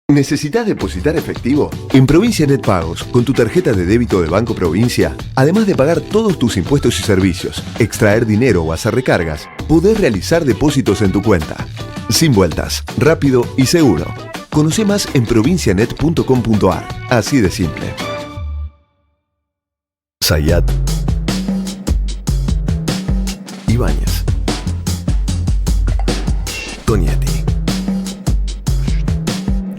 ¿Necesitas depositar efectivo? En Provincia Net Pagos, con tu tarjeta de débito de Banco Provincia, además de pagar todos tus impuestos y servicios, extraer dinero o hacer recargas, podés realizar depósitos en tu cuenta. Sin vueltas, rápido y seguro. Conoce más en provincianet.com.ar. Así de simple. Zayat. Ibáñez. Tonietti.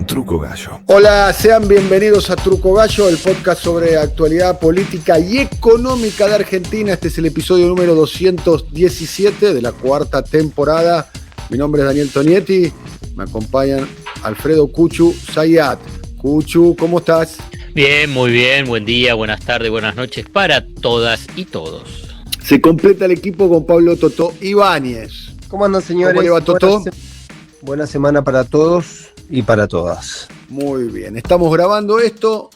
Truco Gallo. Hola, sean bienvenidos a Truco Gallo, el podcast sobre actualidad política y económica de Argentina. Este es el episodio número 217 de la cuarta temporada. Mi nombre es Daniel Tonietti, me acompañan Alfredo Cuchu Zayat. Cuchu, ¿cómo estás? Bien, muy bien, buen día, buenas tardes, buenas noches para todas y todos. Se completa el equipo con Pablo Totó Ibáñez. ¿Cómo andan, señores? ¿Cómo le va, Totó? Buena semana para todos y para todas. Muy bien, estamos grabando esto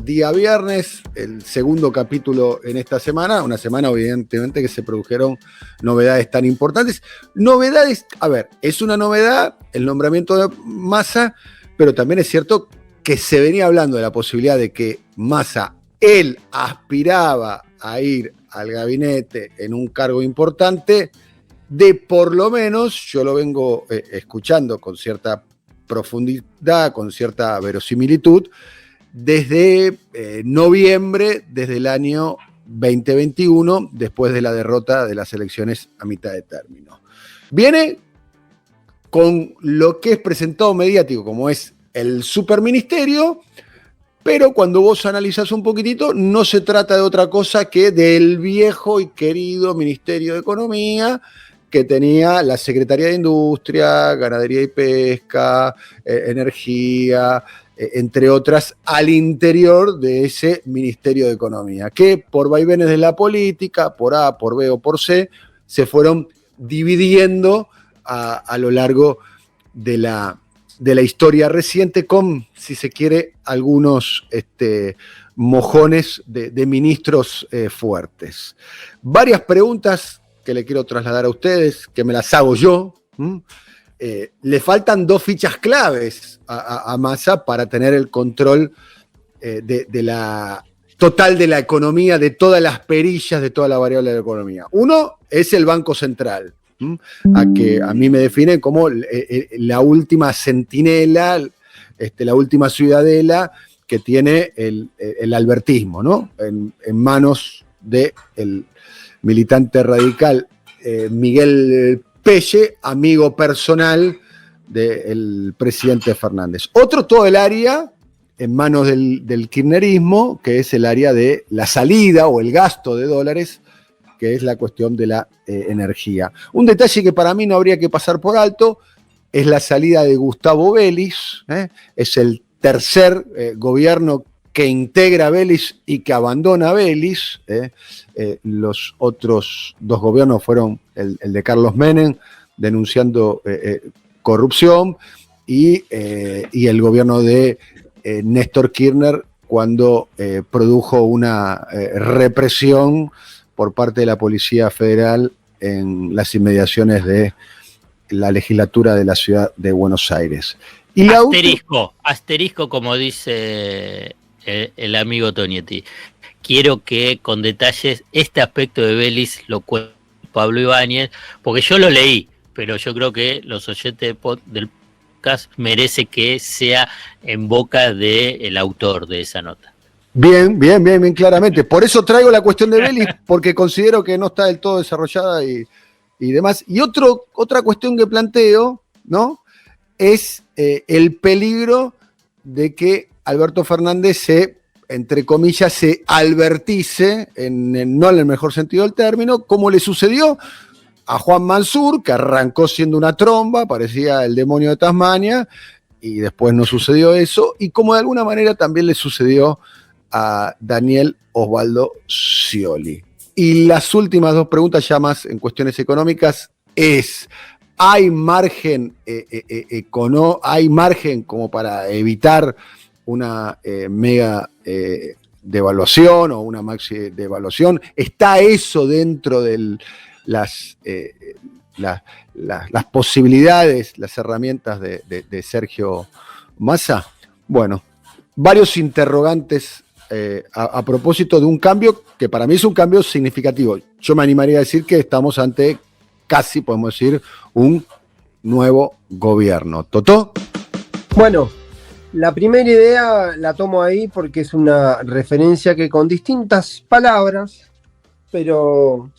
día viernes, el segundo capítulo en esta semana, una semana evidentemente que se produjeron novedades tan importantes. Novedades, a ver, es una novedad el nombramiento de Massa, pero también es cierto que se venía hablando de la posibilidad de que Massa, él aspiraba a ir al gabinete en un cargo importante, de por lo menos, yo lo vengo escuchando con cierta profundidad, con cierta verosimilitud, desde noviembre, desde el año 2021, después de la derrota de las elecciones a mitad de término. Viene con lo que es presentado mediático, como es el superministerio, pero cuando vos analizás un poquitito, no se trata de otra cosa que del viejo y querido Ministerio de Economía, que tenía la Secretaría de Industria, Ganadería y Pesca, Energía, entre otras, al interior de ese Ministerio de Economía, que por vaivenes de la política, por A, por B o por C, se fueron dividiendo a lo largo de la historia reciente con, si se quiere, algunos mojones de ministros fuertes. Varias preguntas que le quiero trasladar a ustedes, que me las hago yo. Le faltan dos fichas claves a Massa para tener el control de la total de la economía, de todas las perillas, de toda la variable de la economía. Uno es el Banco Central, a que a mí me define como la última centinela, la última ciudadela que tiene el albertismo, ¿no? En manos del militante radical Miguel Pelle, amigo personal del presidente Fernández. Otro, todo el área en manos del kirchnerismo, que es el área de la salida o el gasto de dólares, que es la cuestión de la energía. Un detalle que para mí no habría que pasar por alto es la salida de Gustavo Vélez, es el tercer gobierno que integra a Vélez y que abandona a Vélez. Los otros dos gobiernos fueron el de Carlos Menem, denunciando corrupción, y el gobierno de Néstor Kirchner, cuando produjo una represión por parte de la Policía Federal en las inmediaciones de la legislatura de la ciudad de Buenos Aires. Y asterisco, como dice el amigo Tonietti. Quiero que con detalles este aspecto de Vélez lo cuente Pablo Ibáñez, porque yo lo leí, pero yo creo que los oyentes del podcast merece que sea en boca del autor de esa nota. Bien, claramente. Por eso traigo la cuestión de Vélez, porque considero que no está del todo desarrollada y demás. Y otra cuestión que planteo, ¿no? Es el peligro de que Alberto Fernández entre comillas, se albertice, no en el mejor sentido del término, como le sucedió a Juan Mansur, que arrancó siendo una tromba, parecía el demonio de Tasmania, y después no sucedió eso, y como de alguna manera también le sucedió a Daniel Osvaldo Scioli. Y las últimas dos preguntas, ya más en cuestiones económicas, es: ¿hay margen como para evitar una mega devaluación o una maxi devaluación? ¿Está eso dentro de las posibilidades, las herramientas de Sergio Massa, bueno, varios interrogantes a propósito de un cambio que para mí es un cambio significativo. Yo me animaría a decir que estamos ante casi, podemos decir, un nuevo gobierno. ¿Totó? Bueno, la primera idea la tomo ahí porque es una referencia que con distintas palabras, pero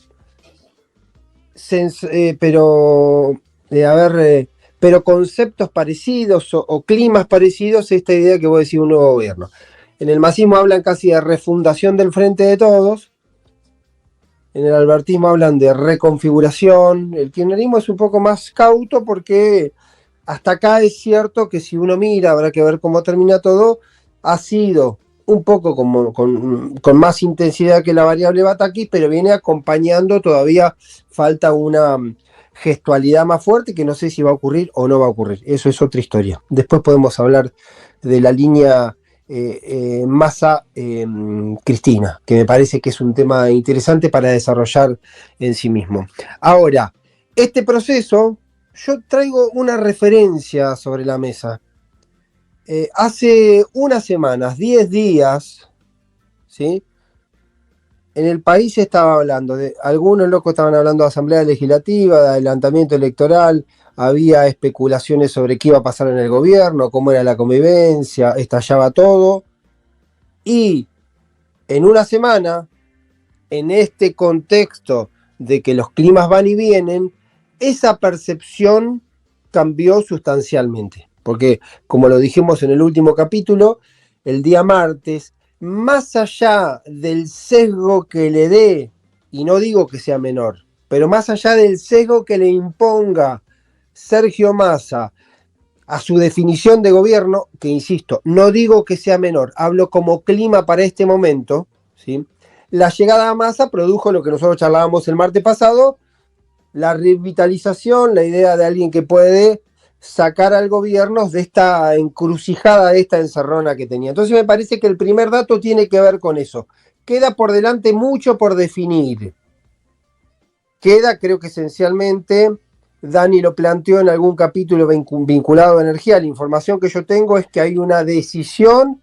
pero conceptos parecidos o climas parecidos, esta idea que voy a decir un nuevo gobierno. En el masismo hablan casi de refundación del Frente de Todos, en el albertismo hablan de reconfiguración, el kirchnerismo es un poco más cauto porque hasta acá es cierto que si uno mira, habrá que ver cómo termina todo, ha sido un poco con más intensidad que la variable Batakis, pero viene acompañando, todavía falta una gestualidad más fuerte que no sé si va a ocurrir o no va a ocurrir. Eso es otra historia. Después podemos hablar de la línea Massa-Cristina, que me parece que es un tema interesante para desarrollar en sí mismo. Ahora, este proceso, yo traigo una referencia sobre la mesa. Hace unas semanas, 10 días, ¿sí? En el país se estaba hablando algunos locos estaban hablando de asamblea legislativa, de adelantamiento electoral, había especulaciones sobre qué iba a pasar en el gobierno, cómo era la convivencia, estallaba todo. Y en una semana, en este contexto de que los climas van y vienen, esa percepción cambió sustancialmente. Porque, como lo dijimos en el último capítulo, el día martes, más allá del sesgo que le dé, y no digo que sea menor, pero más allá del sesgo que le imponga Sergio Massa a su definición de gobierno, que insisto, no digo que sea menor, hablo como clima para este momento, ¿sí? La llegada a Massa produjo lo que nosotros charlábamos el martes pasado, la revitalización, la idea de alguien que puede sacar al gobierno de esta encrucijada, de esta encerrona que tenía. Entonces me parece que el primer dato tiene que ver con eso. Queda por delante mucho por definir. Queda, creo que esencialmente, Dani lo planteó en algún capítulo vinculado a energía. La información que yo tengo es que hay una decisión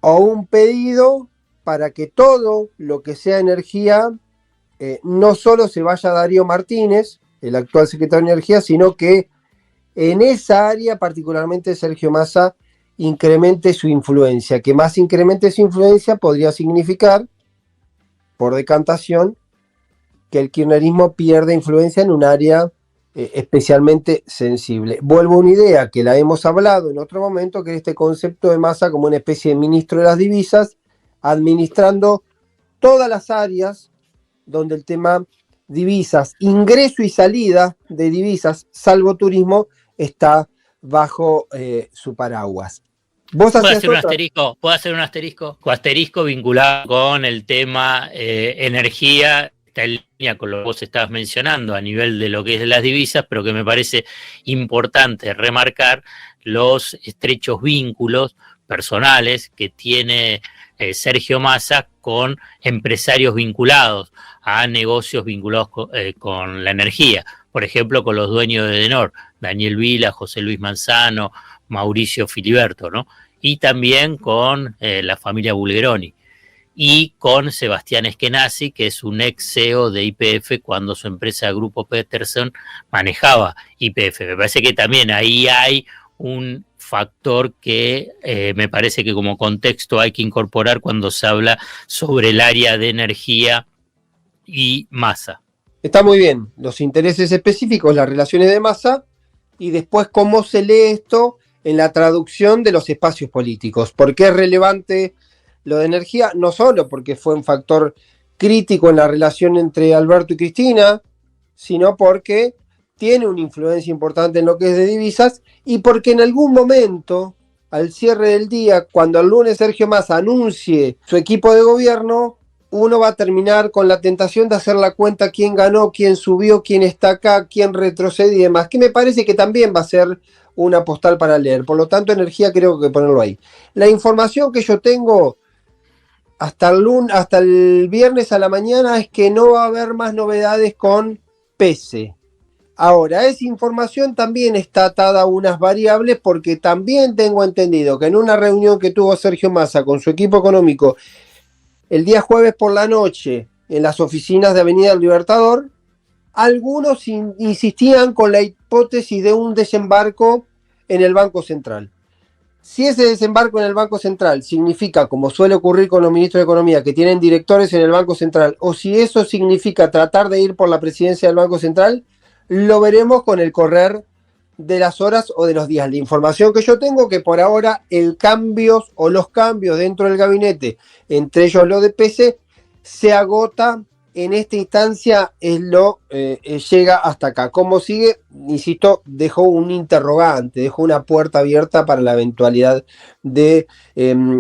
o un pedido para que todo lo que sea energía no solo se vaya a Darío Martínez, el actual secretario de Energía, sino que en esa área, particularmente Sergio Massa, incremente su influencia. Que más incremente su influencia podría significar, por decantación, que el kirchnerismo pierde influencia en un área especialmente sensible. Vuelvo a una idea que la hemos hablado en otro momento, que es este concepto de Massa como una especie de ministro de las divisas, administrando todas las áreas donde el tema divisas, ingreso y salida de divisas, salvo turismo, está bajo su paraguas. ¿Puedo hacer un asterisco? ¿Puedo hacer un asterisco? Asterisco vinculado con el tema energía, está en línea con lo que vos estabas mencionando a nivel de lo que es de las divisas, pero que me parece importante remarcar los estrechos vínculos personales que tiene Sergio Massa con empresarios vinculados a negocios vinculados con la energía. Por ejemplo, con los dueños de Edenor, Daniel Vila, José Luis Manzano, Mauricio Filiberto, ¿no? Y también con la familia Bulgeroni. Y con Sebastián Eskenazi, que es un ex CEO de YPF cuando su empresa Grupo Peterson manejaba YPF. Me parece que también ahí hay un factor que me parece que como contexto hay que incorporar cuando se habla sobre el área de energía y Massa. Está muy bien, los intereses específicos, las relaciones de Massa, y después cómo se lee esto en la traducción de los espacios políticos. ¿Por qué es relevante lo de energía? No solo porque fue un factor crítico en la relación entre Alberto y Cristina, sino porque tiene una influencia importante en lo que es de divisas, y porque en algún momento, al cierre del día, cuando el lunes Sergio Massa anuncie su equipo de gobierno, uno va a terminar con la tentación de hacer la cuenta quién ganó, quién subió, quién está acá, quién retrocede y demás, que me parece que también va a ser una postal para leer. Por lo tanto, energía creo que ponerlo ahí. La información que yo tengo hasta el viernes a la mañana es que no va a haber más novedades con PESE. Ahora, esa información también está atada a unas variables porque también tengo entendido que en una reunión que tuvo Sergio Massa con su equipo económico el día jueves por la noche en las oficinas de Avenida del Libertador, algunos insistían con la hipótesis de un desembarco en el Banco Central. Si ese desembarco en el Banco Central significa, como suele ocurrir con los ministros de Economía, que tienen directores en el Banco Central, o si eso significa tratar de ir por la presidencia del Banco Central, lo veremos con el correr de las horas o de los días. La información que yo tengo que por ahora los cambios dentro del gabinete, entre ellos lo de PC, se agota en esta instancia, llega hasta acá. ¿Cómo sigue? Insisto, dejó un interrogante, dejó una puerta abierta para la eventualidad de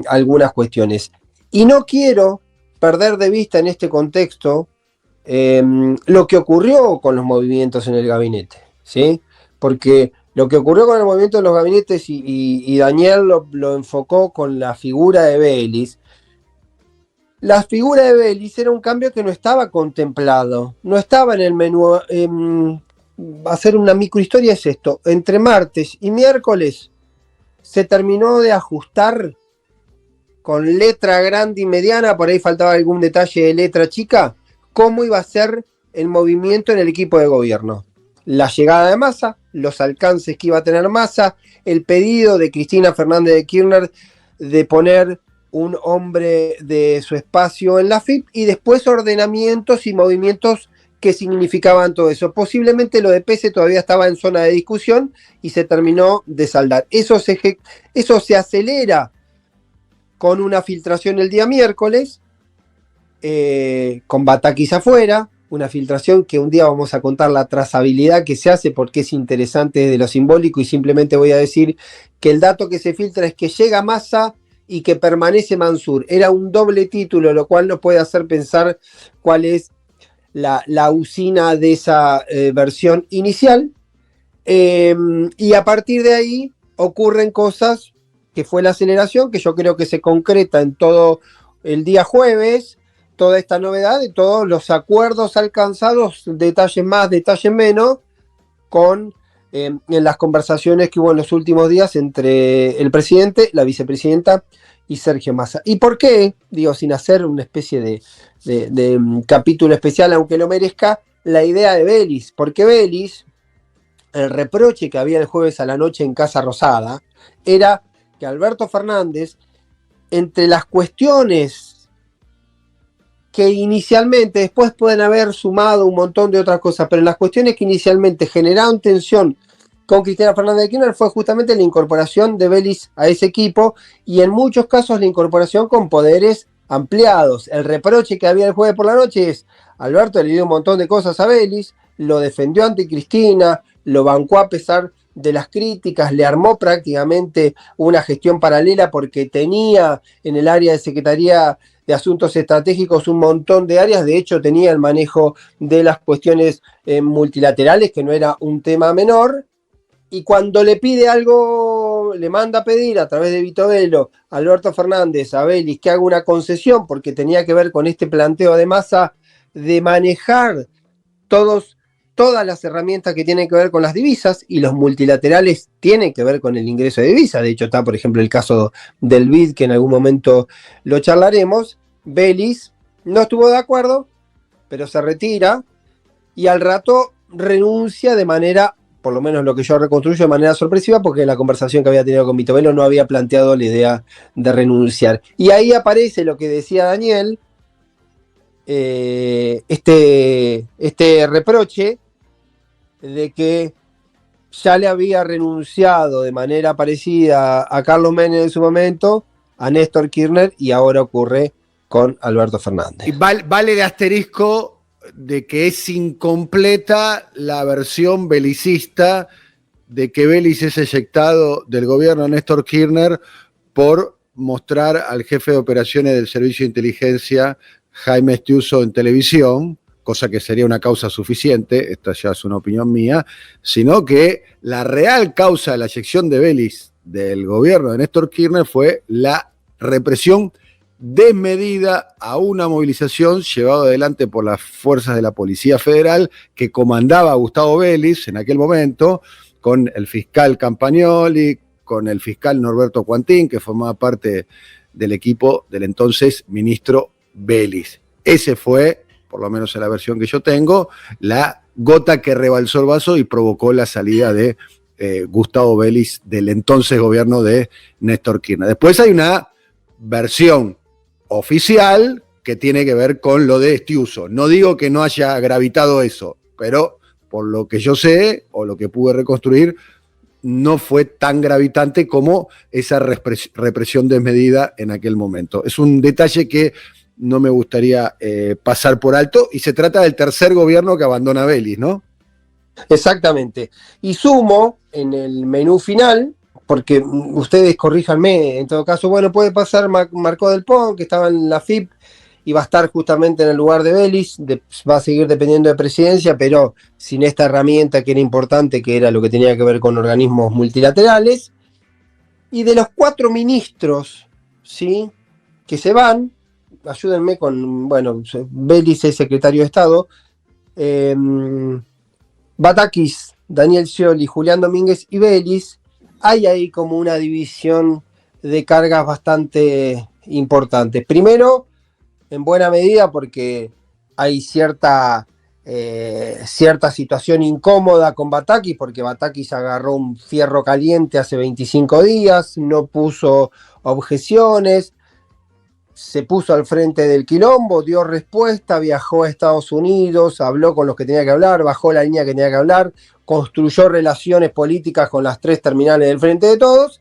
algunas cuestiones. Y no quiero perder de vista en este contexto lo que ocurrió con los movimientos en el gabinete, ¿sí? Porque lo que ocurrió con el movimiento de los gabinetes y Daniel lo enfocó con la figura de Vélez. La figura de Vélez era un cambio que no estaba contemplado, no estaba en el menú. Hacer una microhistoria es esto: entre martes y miércoles se terminó de ajustar con letra grande y mediana, por ahí faltaba algún detalle de letra chica, cómo iba a ser el movimiento en el equipo de gobierno. La llegada de Massa, los alcances que iba a tener Massa, el pedido de Cristina Fernández de Kirchner de poner un hombre de su espacio en la FIP y después ordenamientos y movimientos que significaban todo eso. Posiblemente lo de PC todavía estaba en zona de discusión y se terminó de saldar. Eso se acelera con una filtración el día miércoles, con Batakis afuera, una filtración que un día vamos a contar la trazabilidad que se hace porque es interesante desde lo simbólico, y simplemente voy a decir que el dato que se filtra es que llega Massa y que permanece Mansur. Era un doble título, lo cual nos puede hacer pensar cuál es la usina de esa versión inicial. Y a partir de ahí ocurren cosas, que fue la aceleración, que yo creo que se concreta en todo el día jueves, toda esta novedad de todos los acuerdos alcanzados, detalles más, detalles menos, en las conversaciones que hubo en los últimos días entre el presidente, la vicepresidenta y Sergio Massa. ¿Y por qué? Digo, sin hacer una especie de capítulo especial, aunque lo merezca, la idea de Vélez. Porque Vélez, el reproche que había el jueves a la noche en Casa Rosada, era que Alberto Fernández, entre las cuestiones que inicialmente, después pueden haber sumado un montón de otras cosas, pero en las cuestiones que inicialmente generaron tensión con Cristina Fernández de Kirchner fue justamente la incorporación de Vélez a ese equipo, y en muchos casos la incorporación con poderes ampliados. El reproche que había el jueves por la noche es: Alberto le dio un montón de cosas a Vélez, lo defendió ante Cristina, lo bancó a pesar de las críticas, le armó prácticamente una gestión paralela porque tenía en el área de Secretaría de Asuntos Estratégicos un montón de áreas. De hecho, tenía el manejo de las cuestiones multilaterales, que no era un tema menor. Y cuando le pide algo, le manda a pedir a través de Vito Velo a Alberto Fernández, a Vélez, que haga una concesión, porque tenía que ver con este planteo de Massa de manejar todas las herramientas que tienen que ver con las divisas, y los multilaterales tienen que ver con el ingreso de divisas. De hecho, está, por ejemplo, el caso del BID, que en algún momento lo charlaremos. Vélez no estuvo de acuerdo, pero se retira, y al rato renuncia de manera, por lo menos lo que yo reconstruyo, de manera sorpresiva, porque en la conversación que había tenido con Vito Velo no había planteado la idea de renunciar. Y ahí aparece lo que decía Daniel, este reproche de que ya le había renunciado de manera parecida a Carlos Menem en su momento, a Néstor Kirchner, y ahora ocurre con Alberto Fernández. Y vale de asterisco de que es incompleta la versión belicista de que Vélez es eyectado del gobierno de Néstor Kirchner por mostrar al jefe de operaciones del Servicio de Inteligencia, Jaime Estiuso, en televisión, cosa que sería una causa suficiente, esta ya es una opinión mía, sino que la real causa de la eyección de Vélez del gobierno de Néstor Kirchner fue la represión desmedida a una movilización llevada adelante por las fuerzas de la Policía Federal que comandaba Gustavo Vélez en aquel momento, con el fiscal Campagnoli, con el fiscal Norberto Cuantín, que formaba parte del equipo del entonces ministro Vélez. Ese fue, por lo menos en la versión que yo tengo, la gota que rebalsó el vaso y provocó la salida de Gustavo Vélez del entonces gobierno de Néstor Kirchner. Después hay una versión oficial que tiene que ver con lo de Estiuso. No digo que no haya gravitado eso, pero por lo que yo sé o lo que pude reconstruir, no fue tan gravitante como esa represión desmedida en aquel momento. Es un detalle que no me gustaría pasar por alto, y se trata del tercer gobierno que abandona Vélez, ¿no? Exactamente. Y sumo en el menú final, porque ustedes corríjanme, en todo caso, bueno, puede pasar Marco del Pont, que estaba en la FIP y va a estar justamente en el lugar de Vélez, va a seguir dependiendo de presidencia, pero sin esta herramienta que era importante, que era lo que tenía que ver con organismos multilaterales. Y de los 4 ministros, ¿sí?, que se van, ayúdenme con, bueno, Vélez es secretario de Estado, Batakis, Daniel Scioli, Julián Domínguez y Vélez, hay ahí como una división de cargas bastante importante. Primero, en buena medida porque hay cierta situación incómoda con Batakis, porque Batakis agarró un fierro caliente hace 25 días, no puso objeciones, se puso al frente del quilombo, dio respuesta, viajó a Estados Unidos, habló con los que tenía que hablar, bajó la línea que tenía que hablar, construyó relaciones políticas con las 3 terminales del Frente de Todos,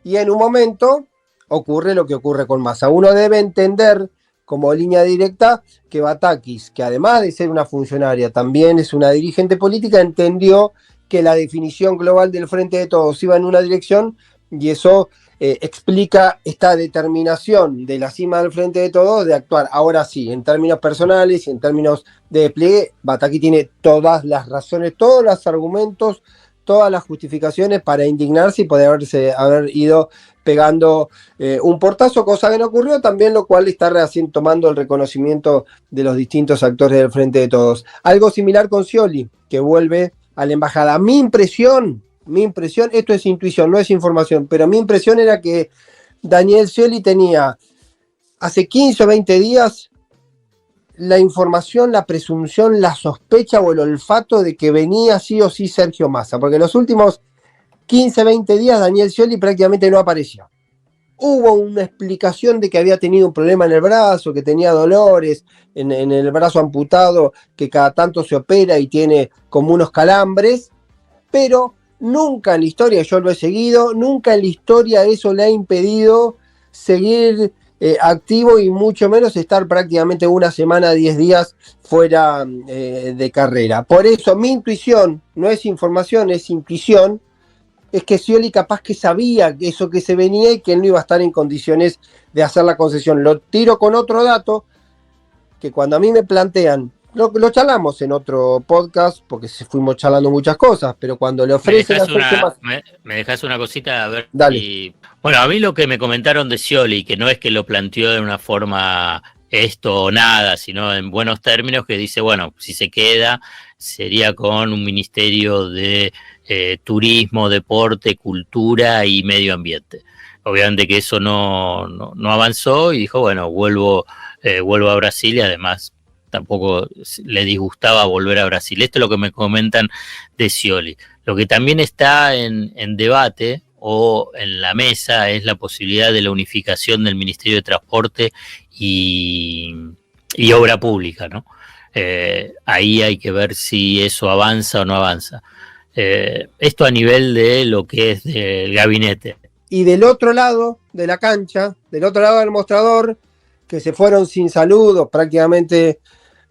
y en un momento ocurre lo que ocurre con Massa. Uno debe entender como línea directa que Batakis, que además de ser una funcionaria, también es una dirigente política, entendió que la definición global del Frente de Todos iba en una dirección, y eso explica esta determinación de la cima del Frente de Todos de actuar. Ahora sí, en términos personales y en términos de despliegue, Batakis tiene todas las razones, todos los argumentos, todas las justificaciones para indignarse y poder haber ido pegando un portazo, cosa que no ocurrió también, lo cual está recién tomando el reconocimiento de los distintos actores del Frente de Todos. Algo similar con Scioli, que vuelve a la embajada. Mi impresión, esto es intuición, no es información, pero mi impresión era que Daniel Scioli tenía hace 15 o 20 días la información, la presunción, la sospecha o el olfato de que venía sí o sí Sergio Massa, porque en los últimos 15, 20 días Daniel Scioli prácticamente no apareció. Hubo una explicación de que había tenido un problema en el brazo, que tenía dolores en el brazo amputado, que cada tanto se opera y tiene como unos calambres, pero nunca en la historia, yo lo he seguido, nunca en la historia eso le ha impedido seguir activo y mucho menos estar prácticamente una semana, 10 días fuera de carrera. Por eso mi intuición, no es información, es intuición, es que Scioli capaz que sabía eso que se venía y que él no iba a estar en condiciones de hacer la concesión. Lo tiro con otro dato, que cuando a mí me plantean, lo charlamos en otro podcast, porque fuimos charlando muchas cosas, pero cuando le ofrecen me dejas una cosita, a ver. Dale. Bueno, a mí lo que me comentaron de Scioli, que no es que lo planteó de una forma esto o nada, sino en buenos términos, que dice, bueno, si se queda, sería con un ministerio de turismo, deporte, cultura y medio ambiente. Obviamente que eso no avanzó y dijo, bueno, vuelvo a Brasil, y además tampoco le disgustaba volver a Brasil. Esto es lo que me comentan de Scioli. Lo que también está en debate o en la mesa es la posibilidad de la unificación del Ministerio de Transporte y Obra Pública, ¿no? Ahí hay que ver si eso avanza o no avanza. Esto a nivel de lo que es del gabinete. Y del otro lado de la cancha, del otro lado del mostrador, que se fueron sin saludos prácticamente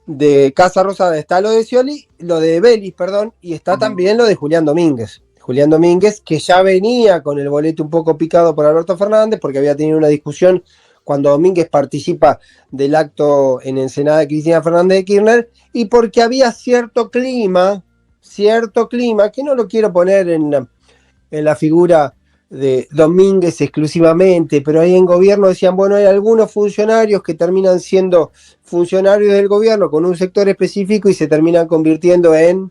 de Casa Rosada, está lo de Scioli, lo de Vélez, perdón, y está también lo de Julián Domínguez. Julián Domínguez, que ya venía con el boleto un poco picado por Alberto Fernández, porque había tenido una discusión cuando Domínguez participa del acto en Ensenada de Cristina Fernández de Kirchner, y porque había cierto clima, que no lo quiero poner en la figura de Domínguez exclusivamente, pero ahí en gobierno decían, bueno, hay algunos funcionarios que terminan siendo funcionarios del gobierno con un sector específico y se terminan convirtiendo en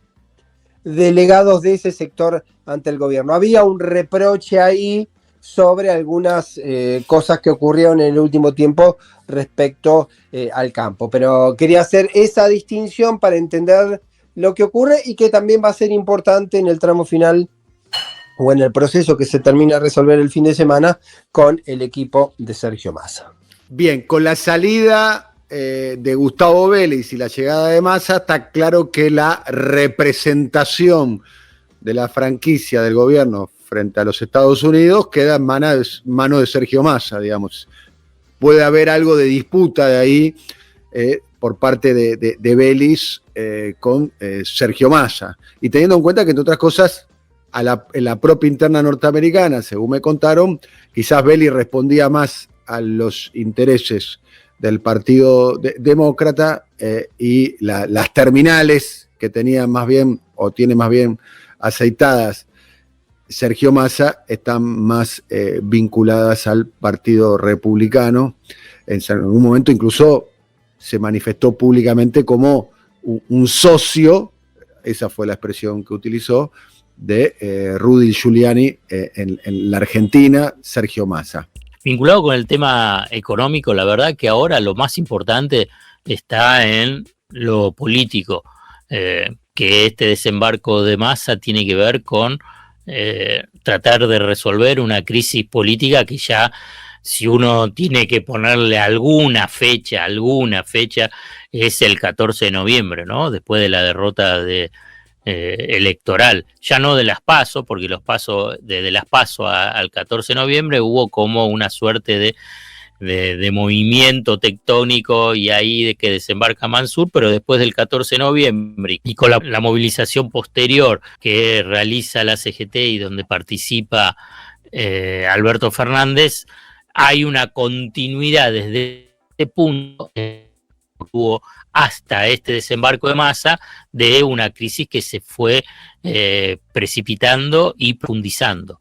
delegados de ese sector ante el gobierno. Había un reproche ahí sobre algunas cosas que ocurrieron en el último tiempo respecto al campo, pero quería hacer esa distinción para entender lo que ocurre y que también va a ser importante en el tramo final o en el proceso que se termina de resolver el fin de semana con el equipo de Sergio Massa. Bien, con la salida de Gustavo Vélez y la llegada de Massa, está claro que la representación de la franquicia del gobierno frente a los Estados Unidos queda en mano de Sergio Massa, digamos. Puede haber algo de disputa de ahí por parte de Vélez con Sergio Massa. Y teniendo en cuenta que, entre otras cosas, en la propia interna norteamericana, según me contaron, quizás Vélez respondía más a los intereses del Partido Demócrata y las terminales que tenía más bien, o tiene más bien aceitadas Sergio Massa, están más vinculadas al Partido Republicano. En algún momento incluso se manifestó públicamente como un socio, esa fue la expresión que utilizó, de Rudy Giuliani en la Argentina, Sergio Massa. Vinculado con el tema económico, la verdad que ahora lo más importante está en lo político, que este desembarco de Massa tiene que ver con tratar de resolver una crisis política que ya, si uno tiene que ponerle alguna fecha, es el 14 de noviembre, ¿no? Después de la derrota electoral, ya no de las PASO, porque los PASO, de las PASO al 14 de noviembre hubo como una suerte de movimiento tectónico y ahí de que desembarca Mansur, pero después del 14 de noviembre y con la movilización posterior que realiza la CGT y donde participa Alberto Fernández, hay una continuidad desde este punto hubo hasta este desembarco de Massa de una crisis que se fue precipitando y profundizando.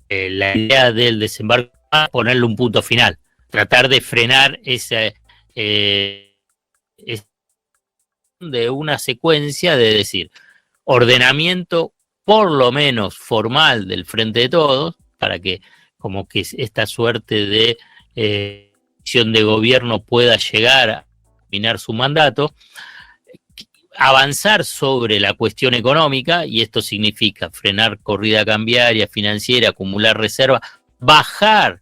La idea del desembarco es ponerle un punto final, tratar de frenar esa de una secuencia de decir ordenamiento por lo menos formal del Frente de Todos, para que como que esta suerte de acción de gobierno pueda llegar a terminar su mandato, avanzar sobre la cuestión económica, y esto significa frenar corrida cambiaria, financiera, acumular reservas, bajar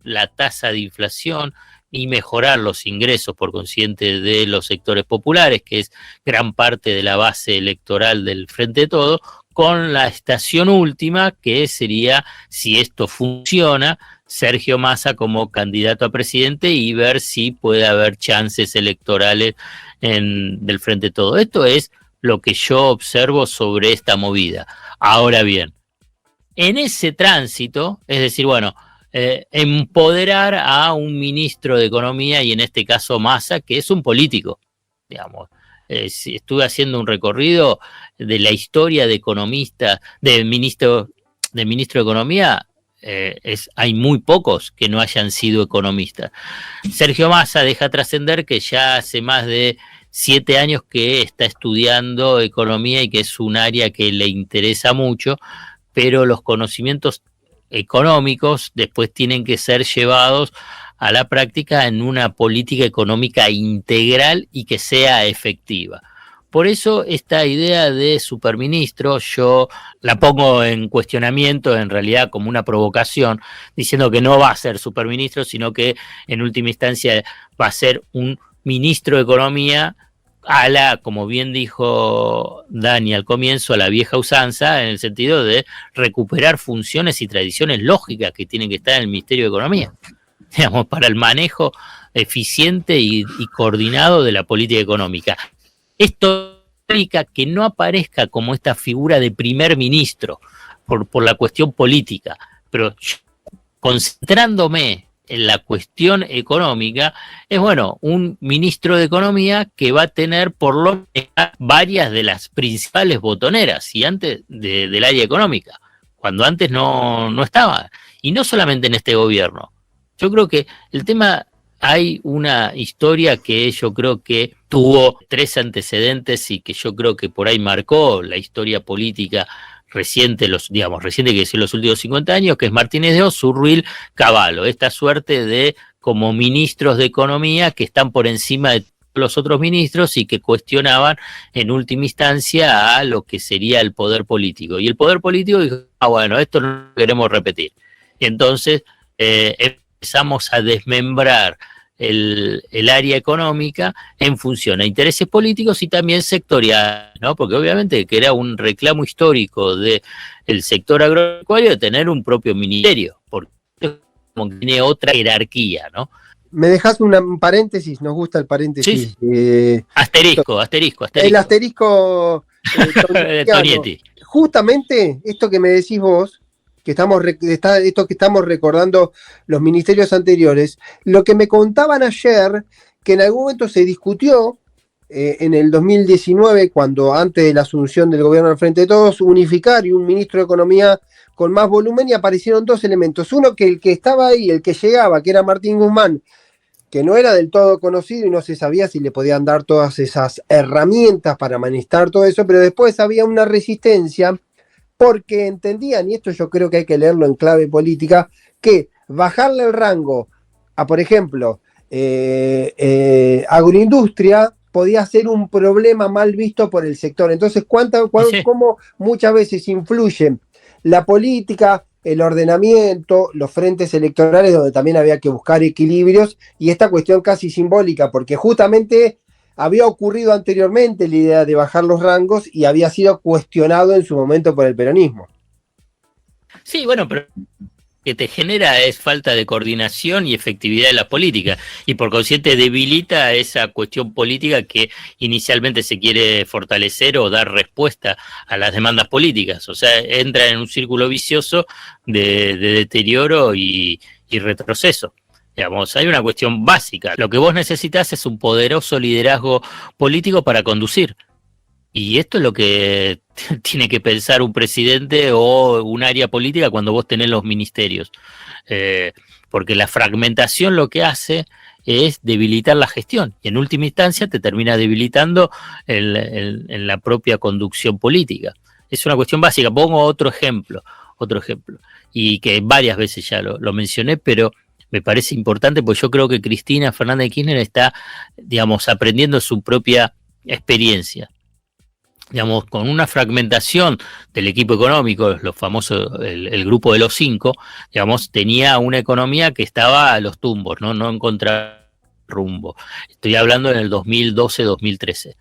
la tasa de inflación y mejorar los ingresos por consiguiente de los sectores populares, que es gran parte de la base electoral del Frente de Todos, con la estación última, que sería, si esto funciona, Sergio Massa como candidato a presidente y ver si puede haber chances electorales del Frente de Todos. Esto es lo que yo observo sobre esta movida. Ahora bien, en ese tránsito, es decir, bueno, empoderar a un ministro de Economía, y en este caso Massa, que es un político, digamos. Estuve haciendo un recorrido de la historia de economista, de ministro de Economía. Hay muy pocos que no hayan sido economistas. Sergio Massa deja trascender que ya hace más de 7 años que está estudiando economía y que es un área que le interesa mucho, pero los conocimientos económicos después tienen que ser llevados a la práctica en una política económica integral y que sea efectiva. Por eso esta idea de superministro yo la pongo en cuestionamiento, en realidad como una provocación, diciendo que no va a ser superministro, sino que en última instancia va a ser un ministro de Economía a la, como bien dijo Dani al comienzo, a la vieja usanza, en el sentido de recuperar funciones y tradiciones lógicas que tienen que estar en el Ministerio de Economía, digamos, para el manejo eficiente y coordinado de la política económica. Esto implica que no aparezca como esta figura de primer ministro por la cuestión política, pero yo, concentrándome en la cuestión económica, es bueno, un ministro de Economía que va a tener por lo menos varias de las principales botoneras y antes del área económica. cuando antes no estaba. Y no solamente en este gobierno. Yo creo que el tema, hay una historia que yo creo que tuvo 3 antecedentes y que yo creo que por ahí marcó la historia política reciente, reciente que decir los últimos 50 años, que es Martínez de Oz, Surruil, Cavallo, esta suerte de como ministros de economía que están por encima de los otros ministros y que cuestionaban en última instancia a lo que sería el poder político. Y el poder político dijo, bueno, esto no lo queremos repetir. Y entonces empezamos a desmembrar el área económica en función a intereses políticos y también sectoriales, ¿no? Porque obviamente que era un reclamo histórico del sector agropecuario de tener un propio ministerio, porque como que tiene otra jerarquía, ¿no? Me dejas un paréntesis, nos gusta el paréntesis. Sí. Asterisco. El asterisco de Tonietti. Justamente esto que me decís vos, esto que estamos recordando los ministerios anteriores, lo que me contaban ayer, que en algún momento se discutió en el 2019, cuando antes de la asunción del gobierno al Frente de Todos, unificar y un ministro de Economía con más volumen, y aparecieron 2 elementos. Uno, que el que estaba ahí, el que llegaba, que era Martín Guzmán, que no era del todo conocido y no se sabía si le podían dar todas esas herramientas para administrar todo eso, pero después había una resistencia porque entendían, y esto yo creo que hay que leerlo en clave política, que bajarle el rango a, por ejemplo, agroindustria podía ser un problema mal visto por el sector. Entonces, ¿cómo muchas veces influyen la política, el ordenamiento, los frentes electorales, donde también había que buscar equilibrios, y esta cuestión casi simbólica, porque justamente había ocurrido anteriormente la idea de bajar los rangos y había sido cuestionado en su momento por el peronismo. Sí, bueno, pero que te genera es falta de coordinación y efectividad de la política, y por consiguiente debilita esa cuestión política que inicialmente se quiere fortalecer o dar respuesta a las demandas políticas. O sea, entra en un círculo vicioso de deterioro y retroceso. Digamos, hay una cuestión básica. Lo que vos necesitas es un poderoso liderazgo político para conducir. Y esto es lo que tiene que pensar un presidente o un área política cuando vos tenés los ministerios. Porque la fragmentación lo que hace es debilitar la gestión. Y en última instancia te termina debilitando en la propia conducción política. Es una cuestión básica. Pongo otro ejemplo. Y que varias veces ya lo mencioné, pero me parece importante porque yo creo que Cristina Fernández de Kirchner está, digamos, aprendiendo su propia experiencia. Digamos, con una fragmentación del equipo económico, los famosos, el grupo de los 5, digamos, tenía una economía que estaba a los tumbos, no encontraba rumbo. Estoy hablando en el 2012-2013.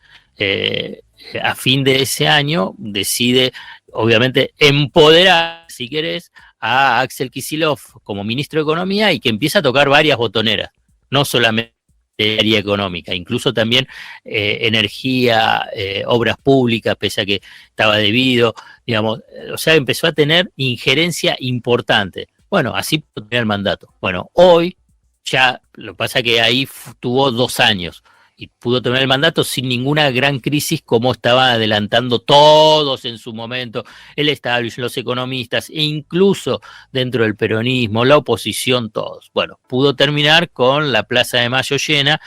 A fin de ese año decide, obviamente, empoderar, si querés, a Axel Kicillof como ministro de Economía y que empieza a tocar varias botoneras, no solamente de área económica, incluso también energía, obras públicas, pese a que estaba debido, digamos, o sea, empezó a tener injerencia importante. Bueno, así tenía el mandato. Bueno, hoy ya, lo que pasa es que ahí tuvo 2 años y pudo tener el mandato sin ninguna gran crisis como estaban adelantando todos en su momento, el establishment, los economistas, e incluso dentro del peronismo, la oposición, todos. Bueno, pudo terminar con la Plaza de Mayo llena,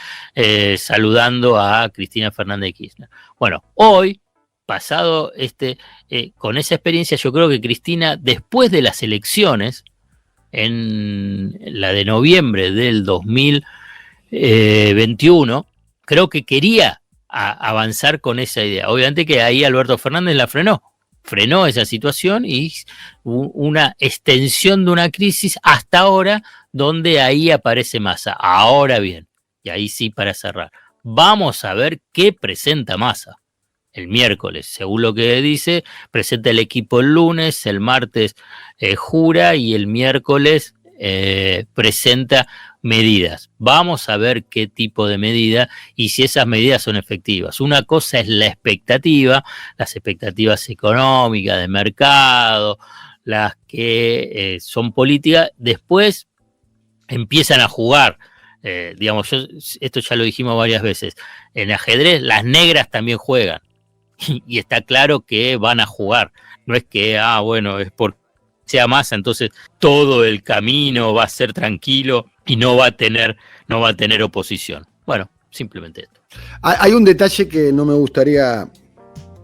saludando a Cristina Fernández de Kirchner. Bueno, hoy, pasado con esa experiencia, yo creo que Cristina, después de las elecciones, en la de noviembre del 2021, creo que quería avanzar con esa idea. Obviamente que ahí Alberto Fernández la frenó esa situación y una extensión de una crisis hasta ahora, donde ahí aparece Massa. Ahora bien, y ahí sí para cerrar, vamos a ver qué presenta Massa el miércoles. Según lo que dice, presenta el equipo el lunes, el martes jura y el miércoles presenta medidas. Vamos a ver qué tipo de medida y si esas medidas son efectivas. Una cosa es la expectativa, las expectativas económicas, de mercado, las que son políticas. Después empiezan a jugar. Digamos, esto ya lo dijimos varias veces. En ajedrez las negras también juegan y está claro que van a jugar. No es que, bueno, es porque sea Massa, entonces todo el camino va a ser tranquilo y no va a tener oposición. Bueno, simplemente esto. Hay un detalle que no me gustaría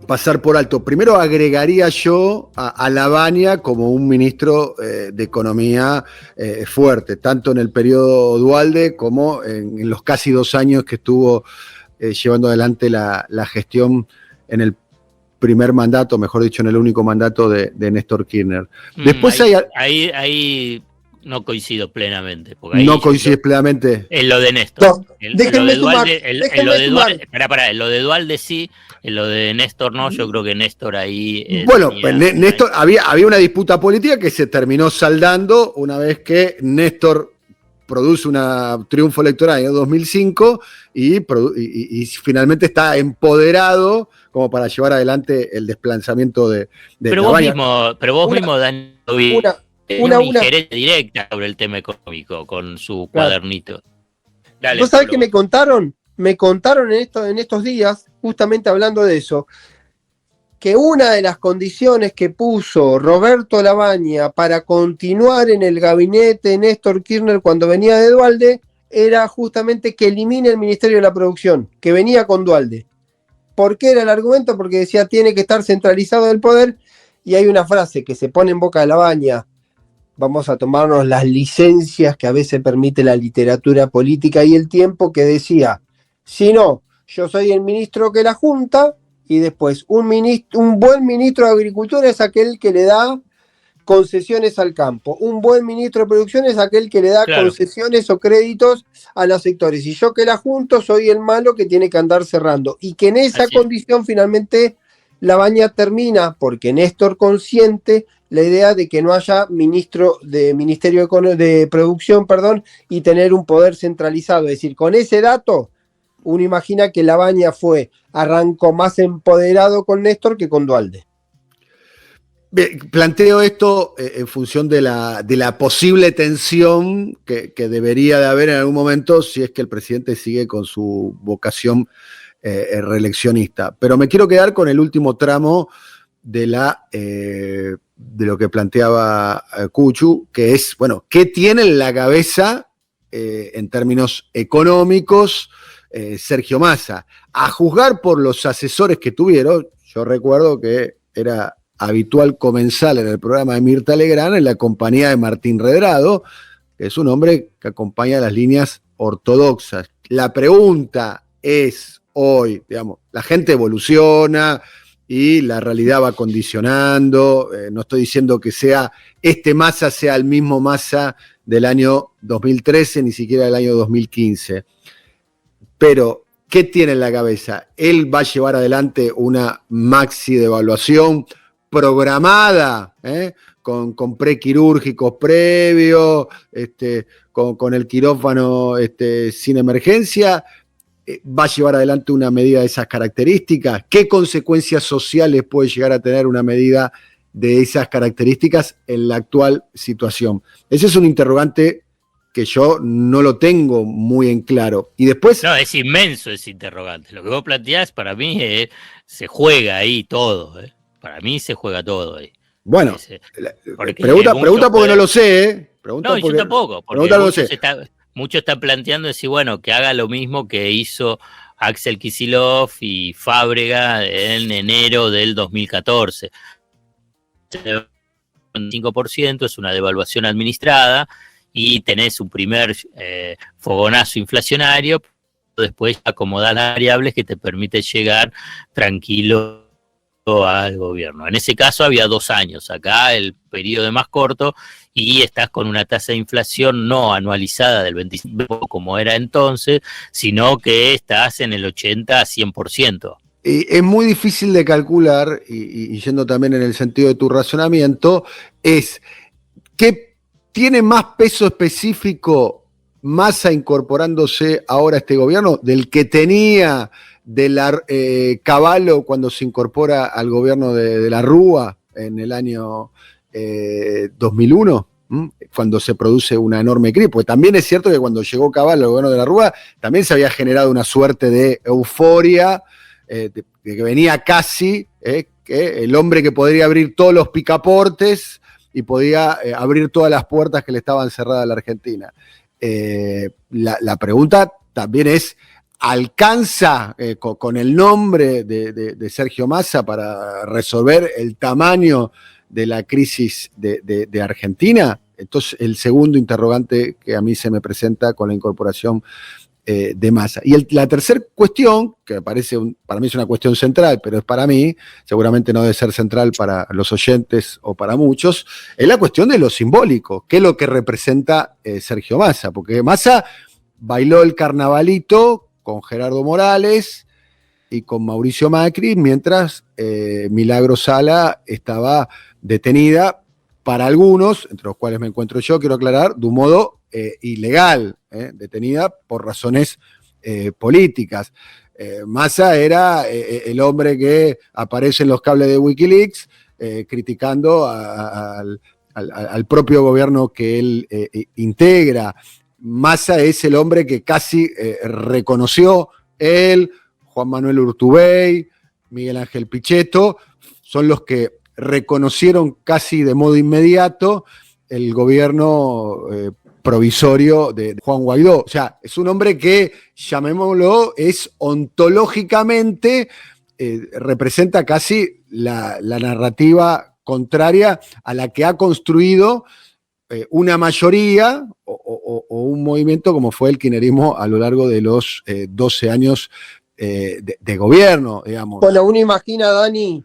pasar por alto. Primero agregaría yo a Lavagna como un ministro de Economía fuerte, tanto en el periodo Duhalde como en los casi 2 años que estuvo llevando adelante la gestión en el primer mandato, mejor dicho, en el único mandato de Néstor Kirchner. Después ahí no coincido plenamente. Porque ahí no coincides plenamente. En lo de Néstor. No, déjenme sumar. En lo de Duhalde sí, en lo de Néstor no, yo creo que Néstor ahí... Bueno, pues Néstor, había una disputa política que se terminó saldando una vez que Néstor produce un triunfo electoral en el 2005 y finalmente está empoderado como para llevar adelante el desplazamiento de pero vos mismo, Dani, una injerencia directa sobre el tema económico con su cuadernito. Dale, ¿vos sabés qué me contaron? Me contaron en estos días, justamente hablando de eso, que una de las condiciones que puso Roberto Lavagna para continuar en el gabinete de Néstor Kirchner cuando venía de Duhalde era justamente que elimine el Ministerio de la Producción, que venía con Duhalde. ¿Por qué era el argumento? Porque decía tiene que estar centralizado el poder, y hay una frase que se pone en boca de Lavagna: vamos a tomarnos las licencias que a veces permite la literatura política y el tiempo, que decía, si no, yo soy el ministro que la junta, y después un buen ministro de Agricultura es aquel que le da concesiones al campo, un buen ministro de Producción es aquel que le da concesiones o créditos a los sectores, y yo que la junto soy el malo que tiene que andar cerrando, y que en esa condición finalmente Lavagna termina, porque Néstor consiente la idea de que no haya Ministerio de Producción, y tener un poder centralizado. Es decir, con ese dato, uno imagina que Lavagna arrancó más empoderado con Néstor que con Duhalde. Bien, planteo esto en función de la posible tensión que debería de haber en algún momento si es que el presidente sigue con su vocación reeleccionista. Pero me quiero quedar con el último tramo de lo que planteaba Cuchu, que es, bueno, ¿qué tiene en la cabeza en términos económicos Sergio Massa? A juzgar por los asesores que tuvieron, yo recuerdo que era habitual comensal en el programa de Mirta Legrand en la compañía de Martín Redrado, que es un hombre que acompaña las líneas ortodoxas. La pregunta es hoy, digamos, la gente evoluciona y la realidad va condicionando, no estoy diciendo que este Massa sea el mismo Massa del año 2013, ni siquiera del año 2015, pero ¿qué tiene en la cabeza? Él va a llevar adelante una maxi devaluación programada, con prequirúrgicos previos, con el quirófano sin emergencia. ¿Va a llevar adelante una medida de esas características? ¿Qué consecuencias sociales puede llegar a tener una medida de esas características en la actual situación? Ese es un interrogante que yo no lo tengo muy en claro. Y después... No, es inmenso ese interrogante. Lo que vos planteás, para mí, se juega ahí todo. Para mí se juega todo ahí. Bueno, pregunta porque no lo sé, No, yo tampoco, porque muchos están planteando decir, bueno, que haga lo mismo que hizo Axel Kicillof y Fábrega en enero del 2014. Un 5% es una devaluación administrada y tenés un primer fogonazo inflacionario, después acomodar las variables que te permite llegar tranquilo al gobierno. En ese caso había 2 años, acá el periodo es más corto y estás con una tasa de inflación no anualizada del 25% como era entonces, sino que estás en el 80 a 100%. Es muy difícil de calcular, y yendo también en el sentido de tu razonamiento, es ¿qué tiene más peso específico Massa incorporándose ahora a este gobierno del que tenía de Cavallo cuando se incorpora al gobierno de la Rúa en el año 2001, cuando se produce una enorme crisis? Porque también es cierto que cuando llegó Cavallo al gobierno de la Rúa, también se había generado una suerte de euforia, de que venía casi, que el hombre que podría abrir todos los picaportes y podía abrir todas las puertas que le estaban cerradas a la Argentina. La pregunta también es, ¿alcanza con el nombre de Sergio Massa para resolver el tamaño de la crisis de Argentina? Entonces, el segundo interrogante que a mí se me presenta con la incorporación de Massa. Y la tercera cuestión, que para mí es una cuestión central, pero es para mí, seguramente no debe ser central para los oyentes o para muchos, es la cuestión de lo simbólico. ¿Qué es lo que representa Sergio Massa? Porque Massa bailó el carnavalito con Gerardo Morales y con Mauricio Macri, mientras Milagros Sala estaba detenida para algunos, entre los cuales me encuentro yo, quiero aclarar, de un modo ilegal, detenida por razones políticas. Massa era el hombre que aparece en los cables de Wikileaks criticando al propio gobierno que él integra. Massa es el hombre que casi reconoció él, Juan Manuel Urtubey, Miguel Ángel Pichetto, son los que reconocieron casi de modo inmediato el gobierno provisorio de Juan Guaidó. O sea, es un hombre que, llamémoslo, es ontológicamente, representa casi la narrativa contraria a la que ha construido una mayoría o un movimiento como fue el kirchnerismo a lo largo de los 12 años de gobierno, digamos. Bueno, uno imagina, Dani,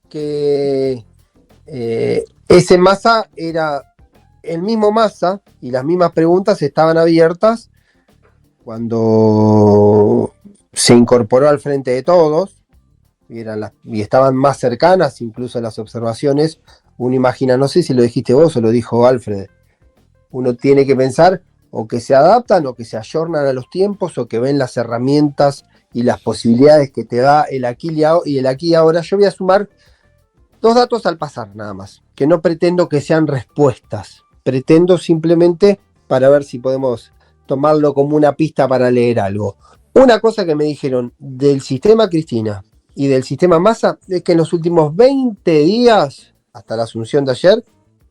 que ese Massa era el mismo Massa y las mismas preguntas estaban abiertas cuando se incorporó al Frente de Todos y estaban más cercanas incluso las observaciones. Uno imagina, no sé si lo dijiste vos o lo dijo Alfred, uno tiene que pensar o que se adaptan o que se ayornan a los tiempos o que ven las herramientas y las posibilidades que te da el aquí y el aquí y ahora. Yo voy a sumar 2 datos al pasar nada más, que no pretendo que sean respuestas, pretendo simplemente para ver si podemos tomarlo como una pista para leer algo. Una cosa que me dijeron del sistema Cristina y del sistema Massa es que en los últimos 20 días, hasta la asunción de ayer,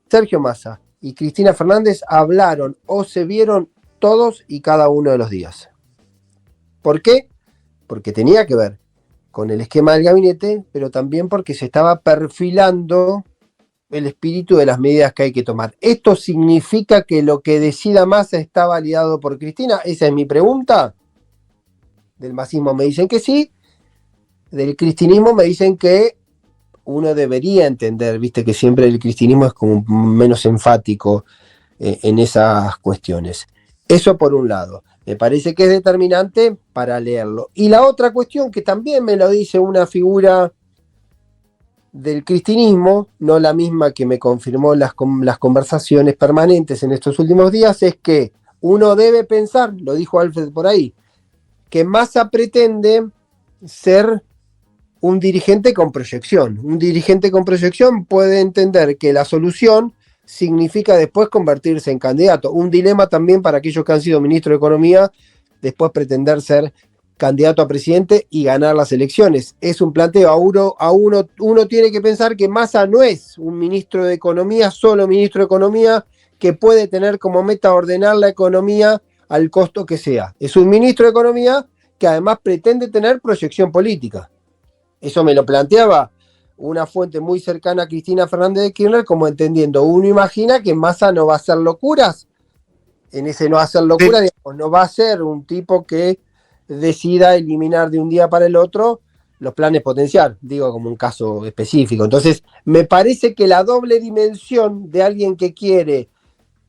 Sergio Massa y Cristina Fernández hablaron o se vieron todos y cada uno de los días. ¿Por qué? Porque tenía que ver con el esquema del gabinete, pero también porque se estaba perfilando el espíritu de las medidas que hay que tomar. ¿Esto significa que lo que decida Massa está validado por Cristina? Esa es mi pregunta. Del masismo me dicen que sí, del cristinismo me dicen que uno debería entender, viste que siempre el cristinismo es como menos enfático en esas cuestiones. Eso por un lado. Me parece que es determinante para leerlo. Y la otra cuestión que también me lo dice una figura del cristinismo, no la misma que me confirmó las conversaciones permanentes en estos últimos días, es que uno debe pensar, lo dijo Alfred por ahí, que Massa pretende ser un dirigente con proyección. Un dirigente con proyección puede entender que la solución significa después convertirse en candidato. Un dilema también para aquellos que han sido ministros de Economía, después pretender ser candidato a presidente y ganar las elecciones. Es un planteo. Uno tiene que pensar que Massa no es un ministro de Economía, solo ministro de Economía, que puede tener como meta ordenar la economía al costo que sea. Es un ministro de Economía que además pretende tener proyección política. Eso me lo planteaba una fuente muy cercana a Cristina Fernández de Kirchner, como entendiendo, uno imagina que Massa no va a hacer locuras. En ese no va a hacer locuras, digamos, no va a ser un tipo que decida eliminar de un día para el otro los planes potenciar, digo como un caso específico. Entonces, me parece que la doble dimensión de alguien que quiere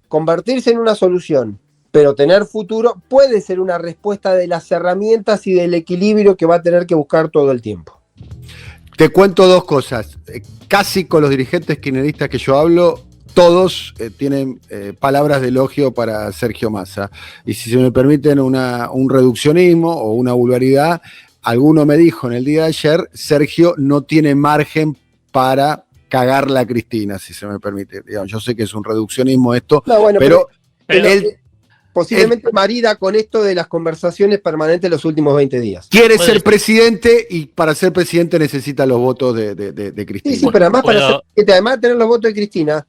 convertirse en una solución, pero tener futuro, puede ser una respuesta de las herramientas y del equilibrio que va a tener que buscar todo el tiempo. Te cuento 2 cosas. Casi con los dirigentes kirchneristas que yo hablo, todos tienen palabras de elogio para Sergio Massa. Y si se me permiten un reduccionismo o una vulgaridad, alguno me dijo en el día de ayer, Sergio no tiene margen para cagarla a Cristina, si se me permite. Digamos, yo sé que es un reduccionismo esto, no, bueno, pero él posiblemente marida con esto de las conversaciones permanentes de los últimos 20 días. Quiere ser presidente y para ser presidente necesita los votos de Cristina. Sí, pero además, además de tener los votos de Cristina,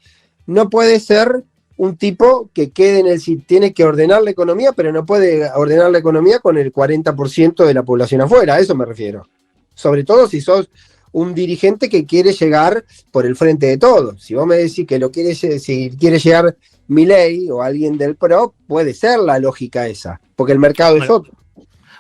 no puede ser un tipo que quede tiene que ordenar la economía, pero no puede ordenar la economía con el 40% de la población afuera, a eso me refiero. Sobre todo si sos un dirigente que quiere llegar por el frente de todos. Si vos me decís que si quiere llegar Milei o alguien del PRO, puede ser la lógica esa, porque el mercado es otro.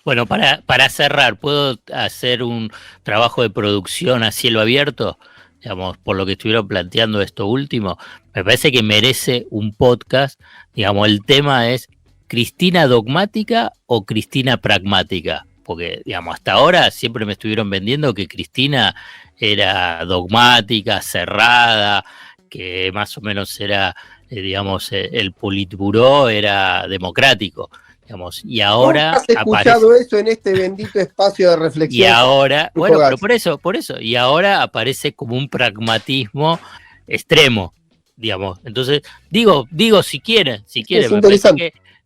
Bueno, para cerrar, ¿puedo hacer un trabajo de producción a cielo abierto? Digamos, por lo que estuvieron planteando esto último, me parece que merece un podcast. Digamos, el tema es ¿Cristina dogmática o Cristina pragmática? Porque, digamos, hasta ahora siempre me estuvieron vendiendo que Cristina era dogmática, cerrada, que más o menos era, digamos, el Politburó era democrático. Digamos, y ahora ¿Nunca has escuchado eso en este bendito espacio de reflexión? Y ahora, bueno, pero por eso, y ahora aparece como un pragmatismo extremo, digamos. Entonces, digo, si quieren,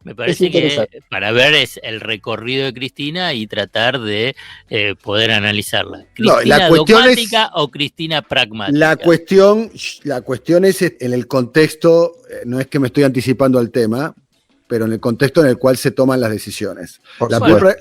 me parece que para ver es el recorrido de Cristina y tratar de poder analizarla. ¿Cristina dogmática o Cristina pragmática? La cuestión es en el contexto, no es que me estoy anticipando al tema, pero en el contexto en el cual se toman las decisiones.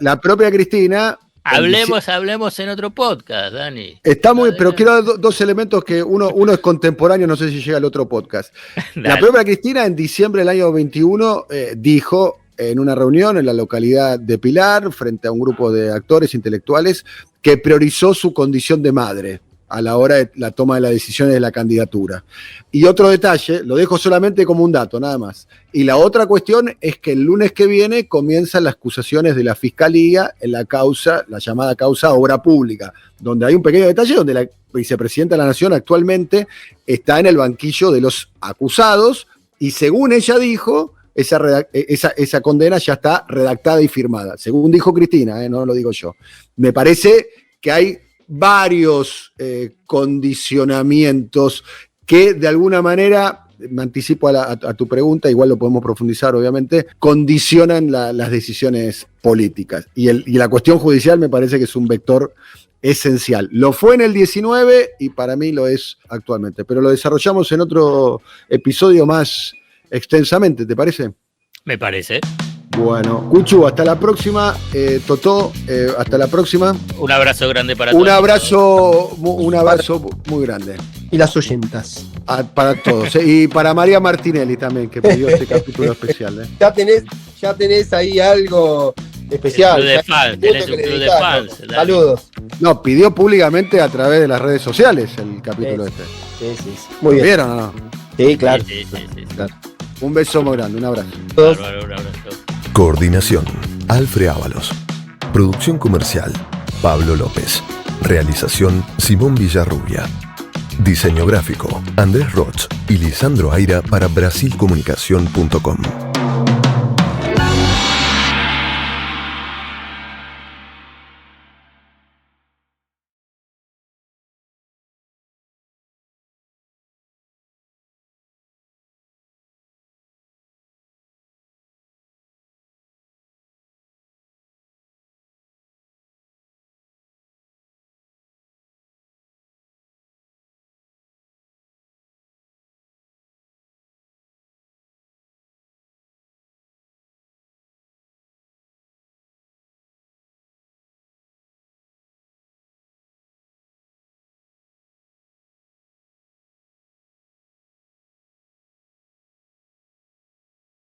La propia Cristina... Hablemos en otro podcast, Dani. Está muy, pero quiero dar dos elementos que uno es contemporáneo, no sé si llega al otro podcast. La propia Cristina en diciembre del año 21 dijo en una reunión en la localidad de Pilar, frente a un grupo de actores intelectuales, que priorizó su condición de madre a la hora de la toma de las decisiones de la candidatura. Y otro detalle, lo dejo solamente como un dato, nada más. Y la otra cuestión es que el lunes que viene comienzan las acusaciones de la Fiscalía en la llamada causa Obra Pública, donde hay un pequeño detalle donde la vicepresidenta de la Nación actualmente está en el banquillo de los acusados y según ella dijo, esa condena ya está redactada y firmada. Según dijo Cristina, no lo digo yo. Me parece que hay varios condicionamientos que de alguna manera, me anticipo a tu pregunta, igual lo podemos profundizar obviamente, condicionan las decisiones políticas. Y la cuestión judicial me parece que es un vector esencial. Lo fue en el 19 y para mí lo es actualmente, pero lo desarrollamos en otro episodio más extensamente, ¿te parece? Me parece. Bueno, Cuchu, hasta la próxima. Totó, hasta la próxima. Un abrazo grande para todos. Un abrazo muy grande. Y las oyentas. Para todos. Y para María Martinelli también, que pidió este capítulo especial. Ya tenés ahí algo especial. Tenés un club de fans. Saludos. No, pidió públicamente a través de las redes sociales el capítulo este. Sí. Muy bien. ¿Vieron o no? Sí, claro. Sí. Claro. Un beso muy grande, un abrazo. Bárbaro, un abrazo. Coordinación, Alfred Ábalos. Producción comercial, Pablo López. Realización, Simón Villarrubia. Diseño gráfico, Andrés Roch y Lisandro Aira para brasilcomunicación.com.